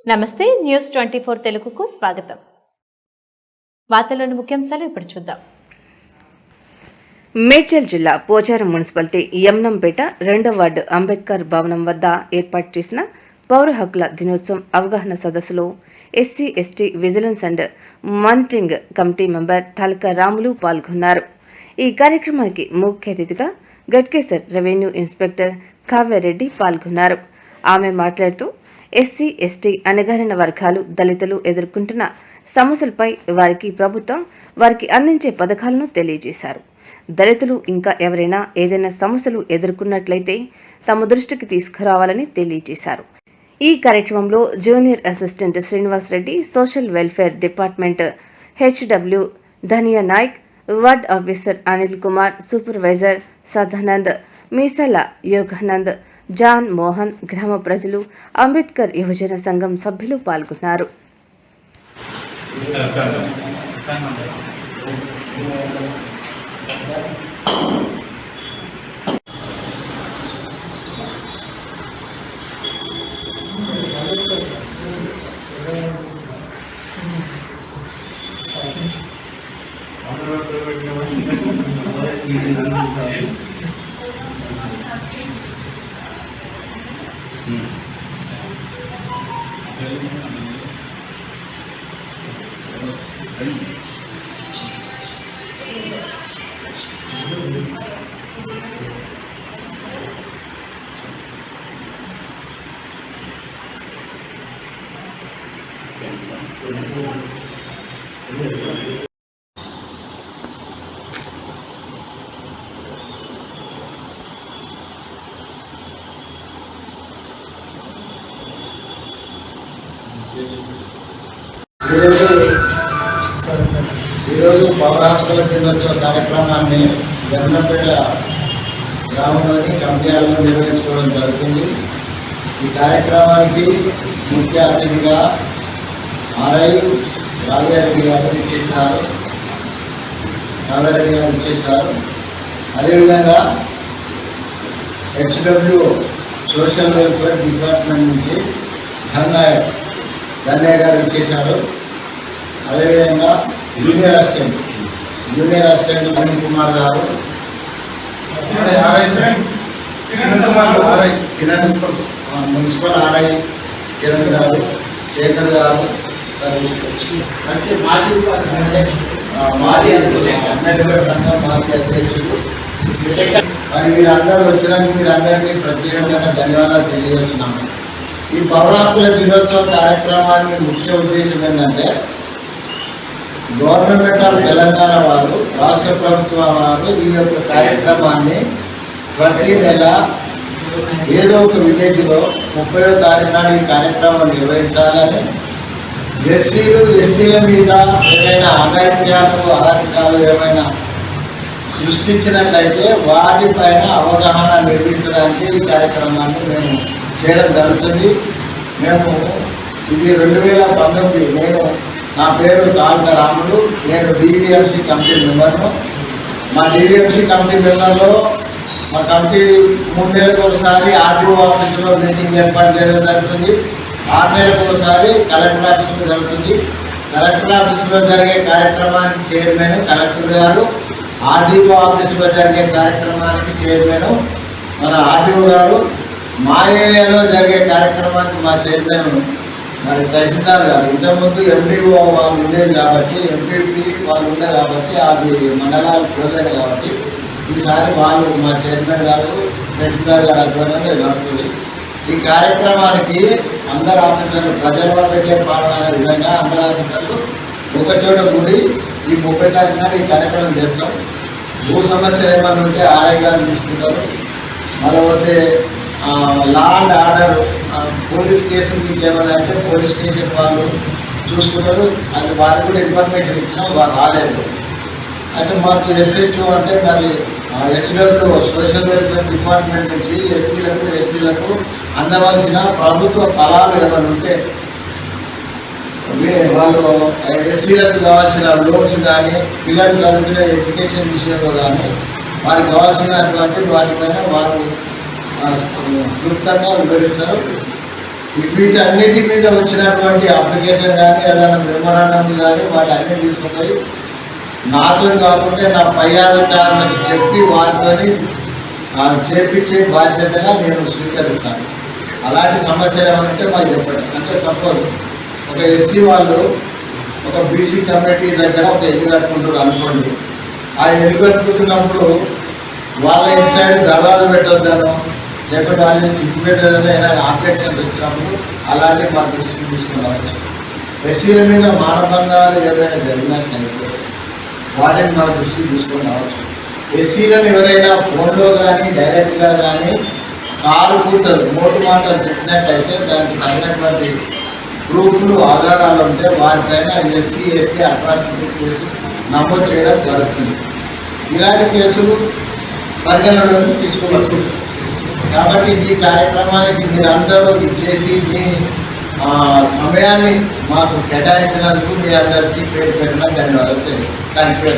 నమస్తే న్యూస్ 24 తెలుగుకు స్వాగతం. వార్తల్లోని ముఖ్యాంశాలు ఇప్పుడు చూద్దాం. మేడ్చల్ జిల్లా పోచారం మున్సిపాలిటీ యమ్నంపేట 2వ వార్డు అంబేద్కర్ భవనం వద్ద ఏర్పాటు చేసిన పౌర హక్కుల దినోత్సవం అవగాహన సదస్సులో SC ST vigilance and monitoring committee member తలక రాములు పాల్గొన్నారు. ఈ కార్యక్రమానికి ముఖ్య అతిథిగా గట్కేసర్ రెవెన్యూ ఇన్స్పెక్టర్ కావ్యారెడ్డి పాల్గొన్నారు. ఆమె మాట్లాడుతూ ఎస్సీ ఎస్టీ అణగారిన వర్గాలు దళితులు ఎదుర్కొంటున్న సమస్యలపై ప్రభుత్వం వారికి అందించే పథకాలను తెలియజేశారు. దళితులు ఇంకా ఎవరైనా ఏదైనా సమస్యలు ఎదుర్కొన్నట్లయితే తమ దృష్టికి తీసుకురావాలని తెలియజేశారు. ఈ కార్యక్రమంలో junior assistant Srinivas Reddy, social welfare department HW Dhaniya Naik, ward officer Anil Kumar, supervisor Sadanand, Meesala Yoganand, John Mohan, గ్రామ ప్రజలు, అంబేద్కర్ యువజన సంఘం సభ్యులు పాల్గొన్నారు. ఈరోజు పౌర హక్కుల దినోత్సవ కార్యక్రమాన్ని యమ్నంపేట గ్రామంలోని కమిటీలో నిర్వహించుకోవడం జరుగుతుంది. ఈ కార్యక్రమానికి ముఖ్య అతిథిగా ఆర్ఐ కావ్యారెడ్డి గారు ఇచ్చేసినారు. అదేవిధంగా హెచ్డబ్ల్యూ సోషల్ వెల్ఫేర్ డిపార్ట్మెంట్ నుంచి ధన్య గారు ఇచ్చేశారు. అదేవిధంగా జూనియర్ అసిస్టెంట్ అనిల్ కుమార్ గారు, మున్సిపల్ ఆర్ఐ కిరణ్ గారు, శేఖర్ గారు, మాజీ అంబేద్కర్ సంఘం మాజీ అధ్యక్షుడు, మరి మీరందరూ వచ్చినందుకు మీరందరికీ ప్రత్యేకంగా ధన్యవాదాలు తెలియజేస్తున్నాము. ఈ పౌర హక్కుల దినోత్సవ కార్యక్రమానికి ముఖ్య ఉద్దేశం ఏంటంటే, గవర్నమెంట్ ఆఫ్ తెలంగాణ వారు, రాష్ట్ర ప్రభుత్వం వారు ఈ యొక్క కార్యక్రమాన్ని ప్రతి నెల ఏదో ఒక విలేజ్లో 30వ తారీఖు నాడు ఈ కార్యక్రమం నిర్వహించాలని, ఎస్సీలు ఎస్టీల మీద ఏమైనా అఘాయిత్యాలు అరాచకాలు ఏమైనా సృష్టించినట్లయితే వాటిపైన అవగాహన నిర్మించడానికి ఈ కార్యక్రమాన్ని మేము చేయడం జరుగుతుంది. మేము ఇది 2019 నా పేరు తాలక రాములు, నేను డివిఎంసీ కమిటీ మెంబర్ను. మా డివిఎంసీ కమిటీ మెంబర్లో మా కమిటీ 3 నెలలకు ఒకసారి ఆర్టీఓ ఆఫీసులో మీటింగ్ ఏర్పాటు చేయడం జరుగుతుంది. 6 నెలలకు ఒకసారి కలెక్టర్ ఆఫీసులో జరుగుతుంది. కలెక్టర్ ఆఫీసులో జరిగే కార్యక్రమానికి చైర్మన్ కలెక్టర్ గారు, ఆర్టీఓ ఆఫీసులో జరిగే కార్యక్రమానికి చైర్మన్ మన ఆర్టీఓ గారు, మా ఏరియాలో జరిగే కార్యక్రమానికి మా చైర్మన్ మరి తహసీల్దార్ గారు. ఇంతకుముందు ఎండిఓ వాళ్ళు ఉండేది కాబట్టి, ఎంపీపీ వాళ్ళు ఉండేది కాబట్టి, అది మండలాలు పోలేదు కాబట్టి ఈసారి వాళ్ళు మా చైర్మన్ గారు, తహసీల్దార్ గారు ఆధ్వర్యంలో నడుస్తుంది. ఈ కార్యక్రమానికి అందరు ఆఫీసర్లు ప్రజల వద్దకే పాల్గొనే విధంగా అందరు ఆఫీసర్లు ఒకచోట కూడి ఈ 30 తారీఖున ఈ కార్యక్రమం చేస్తాం. భూ సమస్యలు ఏమైనా ఉంటే ఆర్ఐ గారు తీసుకుంటారు. మళ్ళీ పోతే లా అండ్ ఆర్డర్ పోలీస్ కేసులు మీకు ఏమైనా అయితే పోలీస్ స్టేషన్ వాళ్ళు చూసుకుంటారు. అది వారికి కూడా ఇన్ఫర్మేషన్ ఇచ్చినా వారు రాలేదు. అయితే మాకు ఎస్హెచ్ఓ అంటే మరి హెచ్డబ్ల్యూ సోషల్ వెల్ఫేర్ డిపార్ట్మెంట్ నుంచి ఎస్సీలకు ఎస్టీలకు అందవలసిన ప్రభుత్వ ఫలాలు ఏమైనా ఉంటే వాళ్ళు ఎస్సీలకు కావాల్సిన లోన్స్ కానీ, పిల్లలు చదువుకునే ఎడ్యుకేషన్ విషయంలో కానీ వారికి కావాల్సినటువంటి వాటిపైన వారు క్లుప్తంగా వివరిస్తారు. వీటన్నిటి మీద వచ్చినటువంటి అప్లికేషన్ కానీ ఏదైనా మెమోరాండం కానీ వాటి అన్ని తీసుకుపోయి నాతో కాకుండా నా పై అధికారులకు చెప్పి వాటితో చేపించే బాధ్యతగా నేను స్వీకరిస్తాను. అలాంటి సమస్యలు ఏమంటే మాకు చెప్పండి. అంటే సపోజ్ ఒక ఎస్సీ వాళ్ళు ఒక బీసీ కమిటీ దగ్గర ఒక ఇల్లు కట్టుకుంటారు అనుకోండి. ఆ ఇల్లు కట్టుకుంటున్నప్పుడు వాళ్ళ ఇన్సైడ్ దర్వాజు పెట్టొద్దాను, లేకపోతే వాళ్ళు ఇంటి పెట్టదని ఏదైనా ఆబ్జెక్షన్ వచ్చినప్పుడు అలాంటివి మా దృష్టికి తీసుకురావచ్చు. ఎస్సీల మీద మానభంగాలు ఏవైనా జరిగినట్లయితే వాటిని మన దృష్టికి తీసుకొని రావచ్చు. ఎస్సీలను ఎవరైనా ఫోన్లో కానీ డైరెక్ట్గా కానీ కారు కూతలు మోటు మాటలు చెప్పినట్టయితే దానికి తగినటువంటి ప్రూఫ్లు ఆధారాలు ఉంటే వారిపైన ఎస్సీ ఎస్టీ అట్రాసిటీ కేసు నమోదు చేయడం జరుగుతుంది. ఇలాంటి కేసులు పరిగణలోకి తీసుకోవచ్చు. కాబట్టి ఈ కార్యక్రమానికి మీరందరూ ఇచ్చేసి మీ సమయాన్ని మాకు కేటాయించినందుకు మీ అందరికీ పేరు పెట్టిన ధన్యవాదాలు. Thank you.